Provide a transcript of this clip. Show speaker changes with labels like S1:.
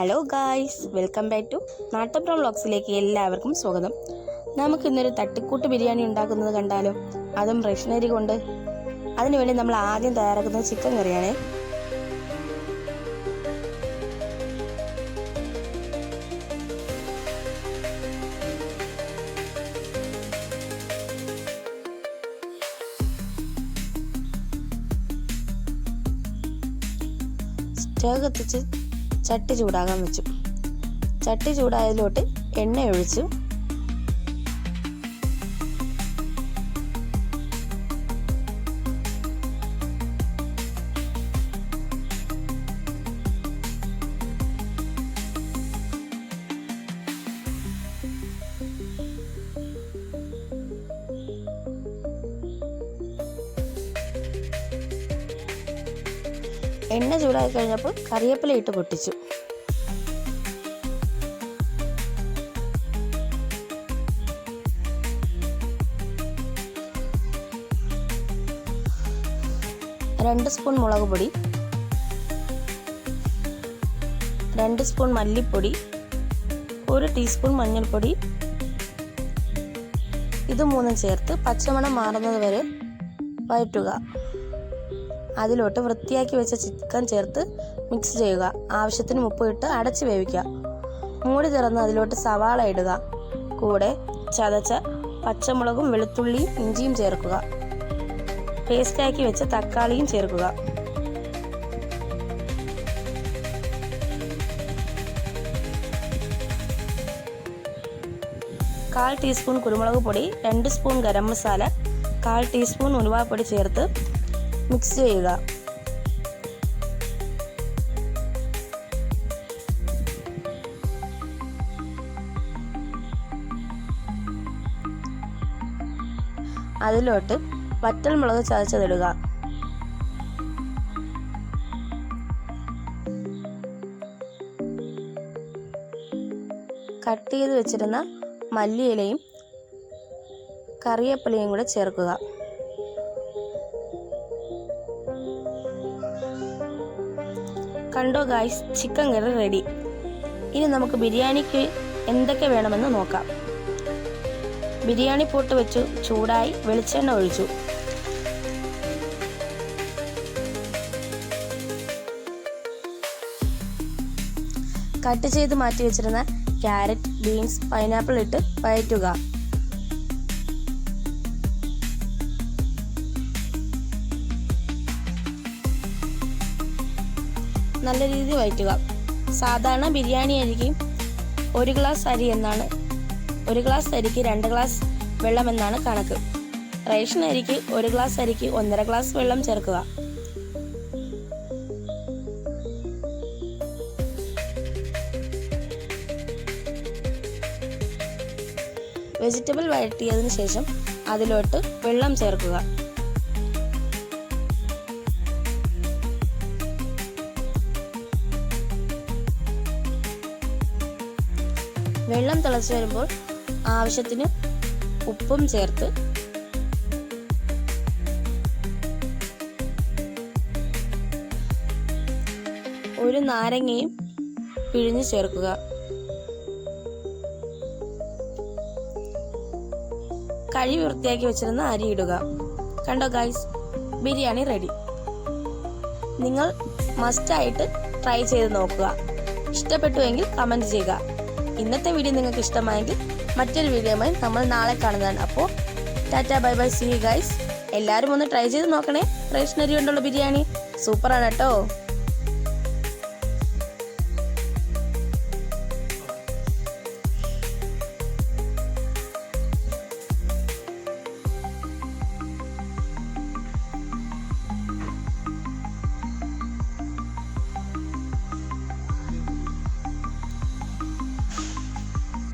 S1: Hello guys, welcome back to Nattapram വ്ളോഗ്സിലേക്ക് എല്ലാവർക്കും സ്വാഗതം. നമുക്കിന്നൊരു തട്ടിക്കൂട്ട് ബിരിയാണി ഉണ്ടാക്കുന്നത് കണ്ടാലോ? അതും റേഷനരി കൊണ്ട്. അതിനുവേണ്ടി നമ്മൾ ആദ്യം തയ്യാറാക്കുന്നത് ചിക്കൻ കറിയാണ്. സ്റ്റവ് കത്തിച്ച് ചട്ടി ചൂടാകാൻ വെച്ചു. ചട്ടി ചൂടായതിലോട്ട് എണ്ണ ഒഴിച്ചു. എണ്ണ ചൂടായി കഴിഞ്ഞപ്പോൾ കറിവേപ്പില ഇട്ട് പൊട്ടിച്ചു. രണ്ട് സ്പൂൺ മുളക് പൊടി, 2 സ്പൂൺ മല്ലിപ്പൊടി, 1 ടീസ്പൂൺ മഞ്ഞൾപ്പൊടി, ഇത് മൂന്നും ചേർത്ത് പച്ചമണം മാറുന്നത് വരെ വഴറ്റുക. അതിലോട്ട് വൃത്തിയാക്കി വെച്ച ചിക്കൻ ചേർത്ത് മിക്സ് ചെയ്യുക. ആവശ്യത്തിന് ഉപ്പ് ഇട്ട് അടച്ച് വേവിക്കുക. മൂടി തുറന്ന് അതിലോട്ട് സവാള ഇടുക. കൂടെ ചതച്ച പച്ചമുളകും വെളുത്തുള്ളിയും ഇഞ്ചിയും ചേർക്കുക. പേസ്റ്റാക്കി വെച്ച തക്കാളിയും ചേർക്കുക. കാൽ ടീസ്പൂൺ കുരുമുളക് പൊടി, 2 സ്പൂൺ ഗരം മസാല, 1/4 ടീസ്പൂൺ ഉലുവാപ്പൊടി ചേർത്ത് മിക്സ് ചെയ്യുക. അതിലോട്ട് വറ്റൽമുളക് ചതച്ചതിടുക. കട്ട് ചെയ്ത് വെച്ചിരുന്ന മല്ലിയിലയും കറിവേപ്പിലയും കൂടെ ചേർക്കുക. കണ്ടോ ഗായ്സ്, ചിക്കൻ കറി റെഡി. ഇനി നമുക്ക് ബിരിയാണിക്ക് എന്തൊക്കെ വേണമെന്ന് നോക്കാം. ബിരിയാണി പോട്ട് വെച്ചു. ചൂടായി വെളിച്ചെണ്ണ ഒഴിച്ചു. കട്ട് ചെയ്ത് മാറ്റി വെച്ചിരുന്ന ക്യാരറ്റ്, ബീൻസ്, പൈനാപ്പിൾ ഇട്ട് വഴറ്റുക. നല്ല രീതിയിൽ വഴറ്റുക. സാധാരണ ബിരിയാണി അരിക്ക് 1 ഗ്ലാസ് അരി എന്നാണ്, 1 ഗ്ലാസ് അരിക്ക് 2 ഗ്ലാസ് വെള്ളം എന്നാണ് കണക്ക്. റേഷൻ അരിക്ക് 1 ഗ്ലാസ് അരിക്ക് 1.5 ഗ്ലാസ് വെള്ളം ചേർക്കുക. വെജിറ്റബിൾ വഴറ്റിയതിന് ശേഷം അതിലോട്ട് വെള്ളം ചേർക്കുക. വെള്ളം തിളച്ച് വരുമ്പോൾ ആവശ്യത്തിന് ഉപ്പും ചേർത്ത് ഒരു നാരങ്ങയും പിഴിഞ്ഞ് ചേർക്കുക. കഴുകി വൃത്തിയാക്കി വെച്ചിരുന്ന അരി ഇടുക. കണ്ടോ ഗൈസ്, ബിരിയാണി റെഡി. നിങ്ങൾ മസ്റ്റായിട്ട് ട്രൈ ചെയ്ത് നോക്കുക. ഇഷ്ടപ്പെട്ടുവെങ്കിൽ കമൻറ്റ് ചെയ്യുക. ഇന്നത്തെ വീഡിയോ നിങ്ങൾക്ക് ഇഷ്ടമായെങ്കിൽ മറ്റൊരു വീഡിയോയുമായി നമ്മൾ നാളെ കാണുന്നതാണ്. അപ്പോൾ tata, bye bye, see you guys. എല്ലാവരും ഒന്ന് ട്രൈ ചെയ്ത് നോക്കണേ. റേഷനരി കൊണ്ടുള്ള ബിരിയാണി സൂപ്പറാണ് കേട്ടോ.